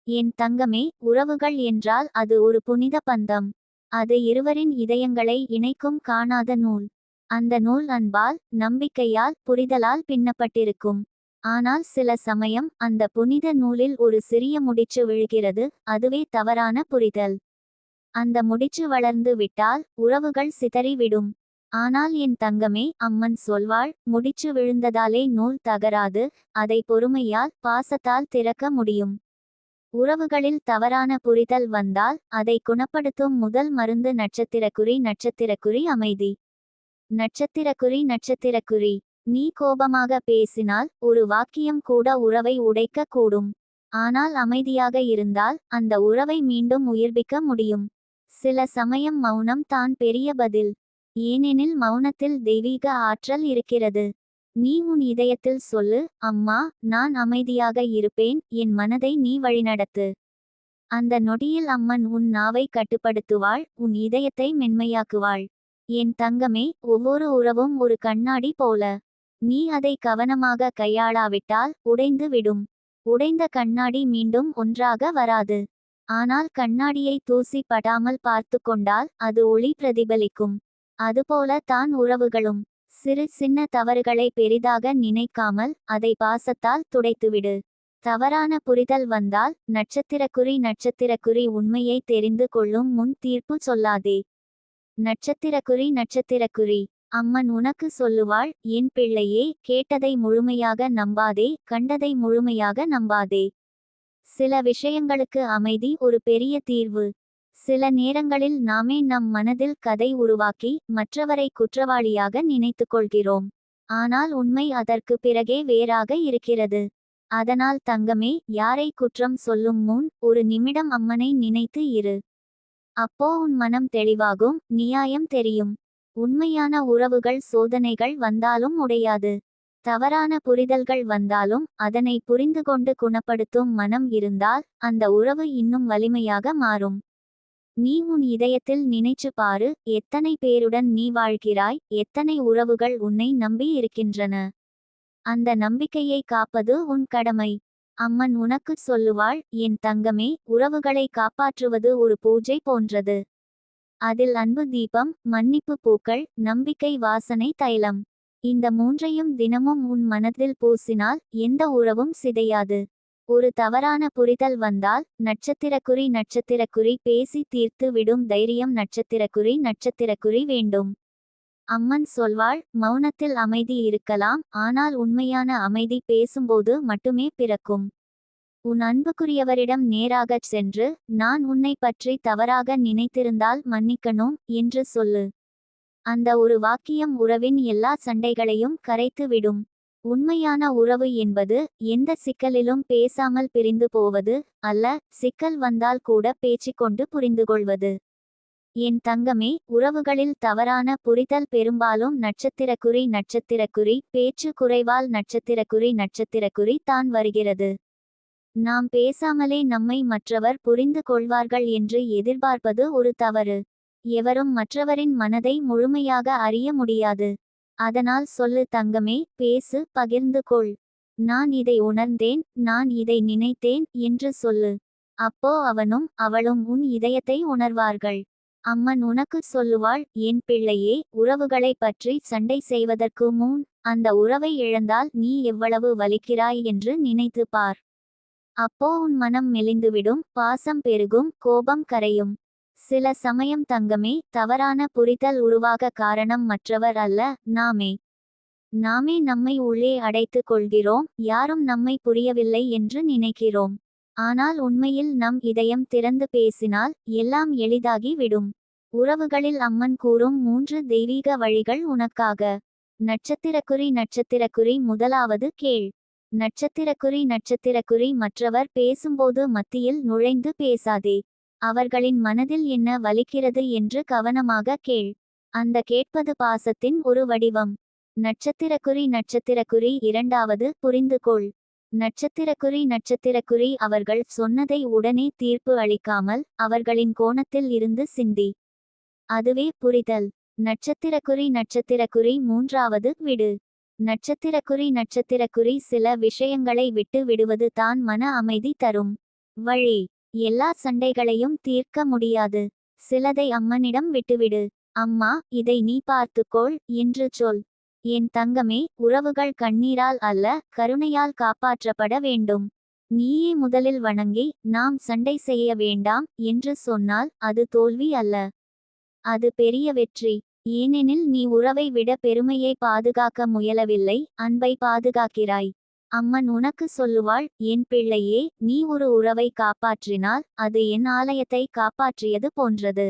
என் தங்கமே, உறவுகள் என்றால் அது ஒரு புனித பந்தம். அது இருவரின் இதயங்களை இணைக்கும் காணாத நூல். அந்த நூல் அன்பால், நம்பிக்கையால், புரிதலால் பின்னப்பட்டிருக்கும். ஆனால் சில சமயம் அந்த புனித நூலில் ஒரு சிறிய முடிச்சு விழுகிறது. அதுவே தவறான புரிதல். அந்த முடிச்சு வளர்ந்து விட்டால் உறவுகள் சிதறிவிடும். ஆனால் என் தங்கமே, அம்மன் சொல்வாள், முடிச்சு விழுந்ததாலே நூல் தகராது. அதை பொறுமையால், பாசத்தால் திறக்க முடியும். உறவுகளில் தவறான புரிதல் வந்தால் அதை குணப்படுத்தும் முதல் மருந்து நட்சத்திரக்குறி அமைதி. நட்சத்திரக்குறி நீ கோபமாக பேசினால் ஒரு வாக்கியம் கூட உறவை உடைக்க கூடும். ஆனால் அமைதியாக இருந்தால் அந்த உறவை மீண்டும் உயிர்ப்பிக்க முடியும். சில சமயம் மௌனம் தான் பெரிய பதில். ஏனெனில் மௌனத்தில் தெய்வீக ஆற்றல் இருக்கிறது. நீ உன் இதயத்தில் சொல்லு, அம்மா, நான் அமைதியாக இருப்பேன், என் மனதை நீ வழிநடத்து. அந்த நொடியில் அம்மன் உன் நாவை கட்டுப்படுத்துவாள், உன் இதயத்தை மென்மையாக்குவாள். என் தங்கமே, ஒவ்வொரு உறவும் ஒரு கண்ணாடி போல. நீ அதை கவனமாக கையாளாவிட்டால் உடைந்து விடும். உடைந்த கண்ணாடி மீண்டும் ஒன்றாக வராது. ஆனால் கண்ணாடியை தூசி படாமல் பார்த்து கொண்டால் அது ஒளி பிரதிபலிக்கும். அதுபோல தான் உறவுகளும். சிறு சின்ன தவறுகளை பெரிதாக நினைக்காமல் அதை பாசத்தால் துடைத்துவிடு. தவறான புரிதல் வந்தால் நட்சத்திரக்குறி உண்மையை தெரிந்து கொள்ளும் முன் தீர்ப்பு சொல்லாதே. நட்சத்திரக்குறி அம்மன் உனக்கு சொல்லுவாள், என் பிள்ளையே, கேட்டதை முழுமையாக நம்பாதே, கண்டதை முழுமையாக நம்பாதே. சில விஷயங்களுக்கு அமைதி ஒரு பெரிய தீர்வு. சில நேரங்களில் நாமே நம் மனதில் கதை உருவாக்கி மற்றவரை குற்றவாளியாக நினைத்துக் கொள்கிறோம். ஆனால் உண்மை அதற்கு பிறகே வேறாக இருக்கிறது. அதனால் தங்கமே, யாரை குற்றம் சொல்லும் முன் ஒரு நிமிடம் அம்மனை நினைத்து இரு. அப்போ உன் மனம் தெளிவாகும், நியாயம் தெரியும். உண்மையான உறவுகள் சோதனைகள் வந்தாலும் உடையாது. தவறான புரிதல்கள் வந்தாலும் அதனை புரிந்துகொண்டு குணப்படுத்தும் மனம் இருந்தால் அந்த உறவு இன்னும் வலிமையாக மாறும். நீ உன் இதயத்தில் நினைச்சு பாரு, எத்தனை பேருடன் நீ வாழ்கிறாய், எத்தனை உறவுகள் உன்னை நம்பி இருக்கின்றன. அந்த நம்பிக்கையை காப்பது உன் கடமை. அம்மன் உனக்கு சொல்லுவாள், என் தங்கமே, உறவுகளை காப்பாற்றுவது ஒரு பூஜை போன்றது. அதில் அன்பு தீபம், மன்னிப்பு பூக்கள், நம்பிக்கை வாசனை தைலம். இந்த மூன்றையும் தினமும் உன் மனதில் பூசினால் எந்த உறவும் சிதையாது. ஒரு தவறான புரிதல் வந்தால் நட்சத்திரக்குறி பேசி தீர்த்து விடும் தைரியம் நட்சத்திரக்குறி வேண்டும். அம்மன் சொல்வாள், மௌனத்தில் அமைதி இருக்கலாம், ஆனால் உண்மையான அமைதி பேசும்போது மட்டுமே பிறக்கும். உன் அன்புக்குரியவரிடம் நேராகச் சென்று, நான் உன்னை பற்றி தவறாக நினைத்திருந்தால் மன்னிக்கணும் என்று சொல்லு. அந்த ஒரு வாக்கியம் உறவின் எல்லா சண்டைகளையும் கரைத்து விடும். உண்மையான உறவு என்பது எந்த சிக்கலிலும் பேசாமல் பிரிந்து போவது அல்ல, சிக்கல் வந்தால் கூட பேச்சிக்கொண்டு புரிந்துகொள்வது. என் தங்கமே, உறவுகளில் தவறான புரிதல் பெரும்பாலும் நட்சத்திரக்குறி பேச்சு குறைவால் நட்சத்திரக்குறி தான் வருகிறது. நாம் பேசாமலே நம்மை மற்றவர் புரிந்து கொள்வார்கள் என்று எதிர்பார்ப்பது ஒரு தவறு. எவரும் மற்றவரின் மனதை முழுமையாக அறிய முடியாது. அதனால் சொல்லு தங்கமே, பேசு, பகிர்ந்து கொள். நான் இதை உணர்ந்தேன், நான் இதை நினைத்தேன் என்று சொல்லு. அப்போ அவனும் அவளும் உன் இதயத்தை உணர்வார்கள். அம்மன் உனக்கு சொல்லுவாள், என் பிள்ளையே, உறவுகளை பற்றி சண்டை செய்வதற்கு முன் அந்த உறவை இழந்தால் நீ எவ்வளவு வலிக்கிறாய் என்று நினைத்து பார். அப்போ உன் மனம் மெலிந்துவிடும், பாசம் பெருகும், கோபம் கரையும். சில சமயம் தங்கமே, தவறான புரிதல் உருவாக காரணம் மற்றவர் அல்ல, நாமே நம்மை உள்ளே அடைத்து கொள்கிறோம், யாரும் நம்மை புரியவில்லை என்று நினைக்கிறோம். ஆனால் உண்மையில் நம் இதயம் திறந்து பேசினால் எல்லாம் எளிதாகி விடும். உறவுகளில் அம்மன் கூறும் 3 தெய்வீக வழிகள் உனக்காக. நட்சத்திரக்குறி முதலாவது கேள். நட்சத்திரக்குறி மற்றவர் பேசும்போது மத்தியில் நுழைந்து பேசாதே. அவர்களின் மனதில் என்ன வலிக்கிறது என்று கவனமாக கேள். அந்த கேட்பது பாசத்தின் ஒரு வடிவம். நட்சத்திரக்குறி இரண்டாவது புரிந்து கொள். நட்சத்திரக்குறி அவர்கள் சொன்னதை உடனே தீர்ப்பு அளிக்காமல் அவர்களின் கோணத்தில் இருந்து சிந்தி. அதுவே புரிதல். நட்சத்திரக்குறி மூன்றாவது விடு. நட்சத்திரக்குறி சில விஷயங்களை விட்டு விடுவது தான் மன அமைதி தரும். வழி. எல்லா சண்டைகளையும் தீர்க்க முடியாது. சிலதை அம்மனிடம் விட்டுவிடு. அம்மா, இதை நீ பார்த்துக்கொள் என்று சொல். என் தங்கமே, உறவுகள் கண்ணீரால் அல்ல, கருணையால் காப்பாற்றப்பட வேண்டும். நீயே முதலில் வணங்கி, நாம் சண்டை செய்ய வேண்டாம் என்று சொன்னால் அது தோல்வி அல்ல, அது பெரிய வெற்றி. ஏனெனில் நீ உறவை விட பெருமையை பாதுகாக்க முயலவில்லை, அன்பை பாதுகாக்கிறாய். அம்மன் உனக்கு சொல்லுவாள், என் பிள்ளையே, நீ ஒரு உறவை காப்பாற்றினால் அது என் ஆலயத்தை காப்பாற்றியது போன்றது.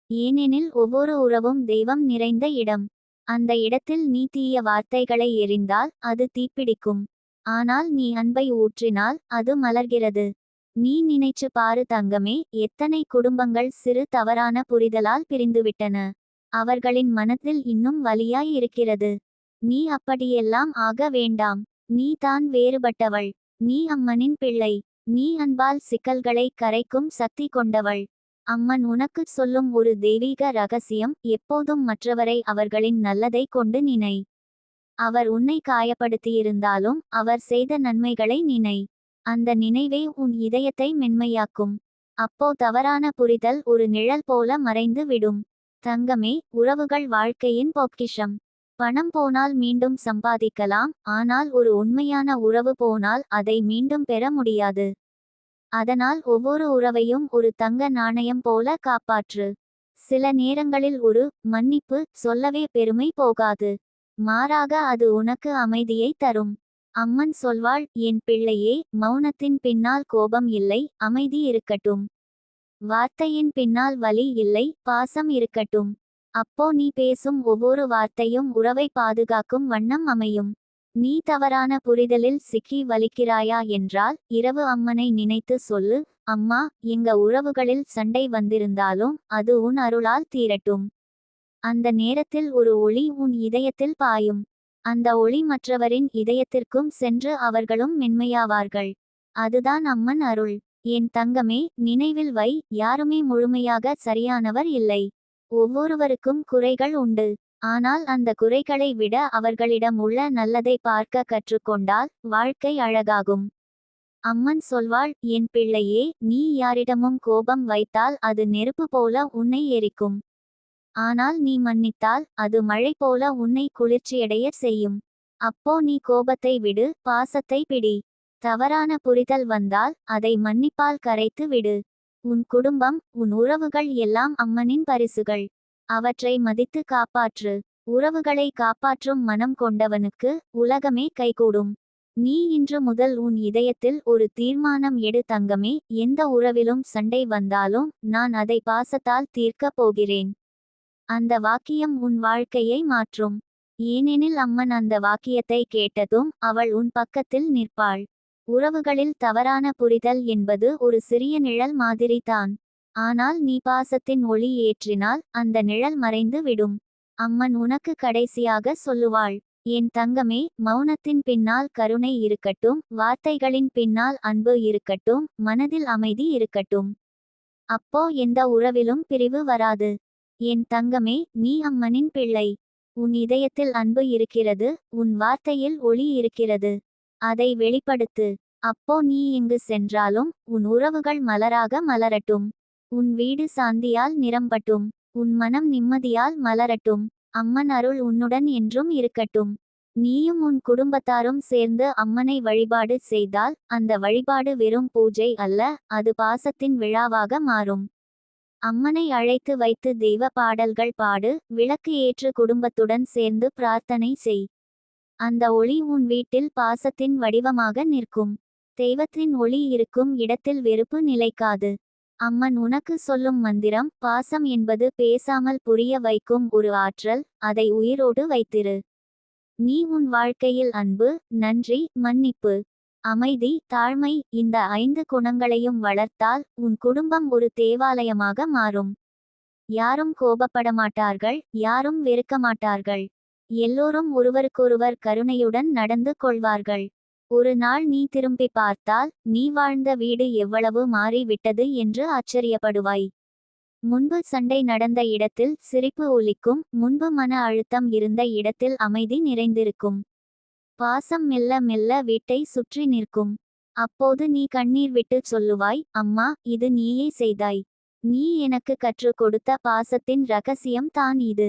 ஏனெனில் ஒவ்வொரு உறவும் தெய்வம் நிறைந்த இடம். அந்த இடத்தில் நீ தீய வார்த்தைகளை எறிந்தால் அது தீப்பிடிக்கும். ஆனால் நீ அன்பை ஊற்றினால் அது மலர்கிறது. நீ நினைச்சு பாரு தங்கமே, எத்தனை குடும்பங்கள் சிறு தவறான புரிதலால் பிரிந்துவிட்டன. அவர்களின் மனத்தில் இன்னும் வலியாய் இருக்கிறது. நீ அப்படியெல்லாம் ஆக வேண்டாம். நீ தான் வேறுபட்டவள். நீ அம்மனின் பிள்ளை. நீ அன்பால் சிக்கல்களை கரைக்கும் சக்தி கொண்டவள். அம்மன் உனக்கு சொல்லும் ஒரு தெய்வீக ரகசியம், எப்போதும் மற்றவரை அவர்களின் நல்லதை கொண்டு நினை. அவர் உன்னை காயப்படுத்தியிருந்தாலும் அவர் செய்த நன்மைகளை நினை. அந்த நினைவே உன் இதயத்தை மென்மையாக்கும். அப்போ தவறான புரிதல் ஒரு நிழல் போல மறைந்து விடும். தங்கமே, உறவுகள் வாழ்க்கையின் பொக்கிஷம். பணம் போனால் மீண்டும் சம்பாதிக்கலாம், ஆனால் ஒரு உண்மையான உறவு போனால் அதை மீண்டும் பெற முடியாது. அதனால் ஒவ்வொரு உறவையும் ஒரு தங்க நாணயம் போல காப்பாற்று. சில நேரங்களில் ஒரு மன்னிப்பு சொல்லவே பெருமை போகாது. மாறாக அது உனக்கு அமைதியை தரும். அம்மன் சொல்வாள், என் பிள்ளையே, மௌனத்தின் பின்னால் கோபம் இல்லை, அமைதி இருக்கட்டும். வார்த்தையின் பின்னால் வலி இல்லை, பாசம் இருக்கட்டும். அப்போ நீ பேசும் ஒவ்வொரு வார்த்தையும் உறவை பாதுகாக்கும் வண்ணம் அமையும். நீ தவறான புரிதலில் சிக்கி வலிக்கிறாயா என்றால் இரவு அம்மனை நினைத்து சொல்லு, அம்மா, எங்க உறவுகளில் சண்டை வந்திருந்தாலும் அது உன் அருளால் தீரட்டும். அந்த நேரத்தில் ஒரு ஒளி உன் இதயத்தில் பாயும். அந்த ஒளி மற்றவரின் இதயத்திற்கும் சென்று அவர்களும் மென்மையாவார்கள். அதுதான் அம்மன் அருள். என் தங்கமே, நினைவில் வை, யாருமே முழுமையாக சரியானவர் இல்லை. ஒவ்வொருவருக்கும் குறைகள் உண்டு. ஆனால் அந்த குறைகளை விட அவர்களிடம் உள்ள நல்லதை பார்க்க கற்றுக்கொண்டால் வாழ்க்கை அழகாகும். அம்மன் சொல்வாள், என் பிள்ளையே, நீ யாரிடமும் கோபம் வைத்தால் அது நெருப்பு போல உன்னை எரிக்கும். ஆனால் நீ மன்னித்தால் அது மழை போல உன்னை குளிர்ச்சியடைய செய்யும். அப்போ நீ கோபத்தை விடு, பாசத்தை பிடி. தவறான புரிதல் வந்தால் அதை மன்னிப்பால் கரைத்து விடு. உன் குடும்பம், உன் உறவுகள் எல்லாம் அம்மனின் பரிசுகள். அவற்றை மதித்து காப்பாற்று. உறவுகளை காப்பாற்றும் மனம் கொண்டவனுக்கு உலகமே கைகூடும். நீ இன்று முதல் உன் இதயத்தில் ஒரு தீர்மானம் எடு தங்கமே, எந்த உறவிலும் சண்டை வந்தாலும் நான் அதை பாசத்தால் தீர்க்கப் போகிறேன். அந்த வாக்கியம் உன் வாழ்க்கையை மாற்றும். ஏனெனில் அம்மன் அந்த வாக்கியத்தை கேட்டதும் அவள் உன் பக்கத்தில் நிற்பாள். உறவுகளில் தவறான புரிதல் என்பது ஒரு சிறிய நிழல் மாதிரி தான். ஆனால் நீ பாசத்தின் ஒளி ஏற்றினால் அந்த நிழல் மறைந்து விடும். அம்மன் உனக்கு கடைசியாக சொல்லுவாள், என் தங்கமே, மௌனத்தின் பின்னால் கருணை இருக்கட்டும், வார்த்தைகளின் பின்னால் அன்பு இருக்கட்டும், மனதில் அமைதி இருக்கட்டும். அப்போ எந்த உறவிலும் பிரிவு வராது. என் தங்கமே, நீ அம்மனின் பிள்ளை. உன் இதயத்தில் அன்பு இருக்கிறது, உன் வார்த்தையில் ஒளி இருக்கிறது. அதை வெளிப்படுத்து. அப்போ நீ எங்கு சென்றாலும் உன் உறவுகள் மலராக மலரட்டும். உன் வீடு சாந்தியால் நிரம்பட்டும். உன் மனம் நிம்மதியால் மலரட்டும். அம்மன் அருள் உன்னுடன் என்றும் இருக்கட்டும். நீயும் உன் குடும்பத்தாரும் சேர்ந்து அம்மனை வழிபாடு செய்தால் அந்த வழிபாடு வெறும் பூஜை அல்ல, அது பாசத்தின் விழாவாக மாறும். அம்மனை அழைத்து வைத்து தெய்வ பாடல்கள் பாடு, விளக்கு ஏற்று குடும்பத்துடன் சேர்ந்து பிரார்த்தனை செய். அந்த ஒளி உன் வீட்டில் பாசத்தின் வடிவமாக நிற்கும். தெய்வத்தின் ஒளி இருக்கும் இடத்தில் வெறுப்பு நிலைக்காது. அம்மன் உனக்கு சொல்லும் மந்திரம், பாசம் என்பது பேசாமல் புரிய வைக்கும் ஒரு ஆற்றல், அதை உயிரோடு வைத்திரு. நீ உன் வாழ்க்கையில் அன்பு, நன்றி, மன்னிப்பு, அமைதி, தாழ்மை, இந்த 5 குணங்களையும் வளர்த்தால் உன் குடும்பம் ஒரு தேவாலயமாக மாறும். யாரும் கோபப்படமாட்டார்கள், யாரும் வெறுக்கமாட்டார்கள். எல்லோரும் ஒருவருக்கொருவர் கருணையுடன் நடந்து கொள்வார்கள். ஒரு நாள் நீ திரும்பி பார்த்தால் நீ வாழ்ந்த வீடு எவ்வளவு மாறி விட்டது என்று ஆச்சரியப்படுவாய். முன்பு சண்டை நடந்த இடத்தில் சிரிப்பு ஒலிக்கும், முன்பு மன அழுத்தம் இருந்த இடத்தில் அமைதி நிறைந்திருக்கும். பாசம் மெல்ல மெல்ல வீட்டை சுற்றி நிற்கும். அப்போது நீ கண்ணீர் விட்டுச் சொல்லுவாய், அம்மா, இது நீயே செய்தாய். நீ எனக்கு கற்றுக் கொடுத்த பாசத்தின் ரகசியம் தான் இது.